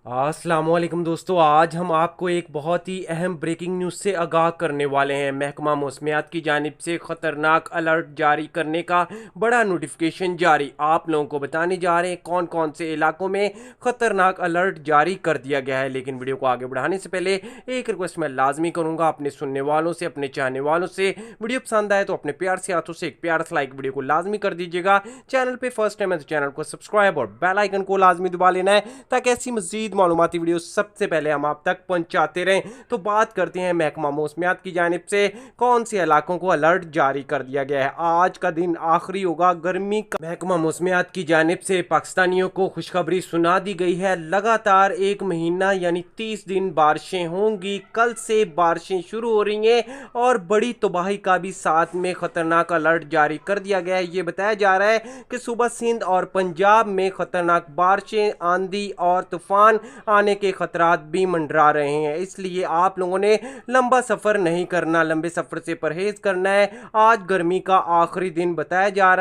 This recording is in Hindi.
अस्सलामुअलैकुम दोस्तों, आज हम आपको एक बहुत ही अहम ब्रेकिंग न्यूज़ से आगाह करने वाले हैं। महकमा मौसमियात की जानिब से ख़तरनाक अलर्ट जारी करने का बड़ा नोटिफिकेशन जारी। आप लोगों को बताने जा रहे हैं कौन कौन से इलाकों में ख़तरनाक अलर्ट जारी कर दिया गया है। लेकिन वीडियो को आगे बढ़ाने से पहले एक रिक्वेस्ट मैं लाजमी करूँगा अपने सुनने वालों से, अपने चाहने वालों से। वीडियो पसंद आए तो अपने प्यार से हाथों से एक प्यार से लाइक वीडियो को लाजमी कर दीजिएगा। चैनल पर फर्स्ट टाइम है तो चैनल को सब्सक्राइब और बेल आइकन को लाजमी दबा लेना है ताकि ऐसी मजीद मालूमाती वीडियो सबसे पहले हम आप तक पहुंचाते रहें। तो बात करते हैं महकमा मौसमियात की जानिब से कौन से इलाकों को अलर्ट जारी कर दिया गया है। आज का दिन आखिरी होगा गर्मी का। महकमा मौसमियात की जानिब से पाकिस्तानियों को खुशखबरी सुना दी गई है। लगातार एक महीना यानी 30 दिन बारिशें होंगी। कल से बारिशें शुरू हो रही हैं और बड़ी तबाही का भी साथ में खतरनाक अलर्ट जारी कर दिया गया है। ये बताया जा रहा है कि सुबह सिंध और पंजाब में खतरनाक बारिशें, आंधी और तूफान आने के खतरात भी मंडरा रहे हैं। इसलिए आप लोगों ने लंबा सफ़र नहीं करना, लंबे सफ़र से परहेज करना है। आज गर्मी का आखिरी दिन बताया जा रहा है।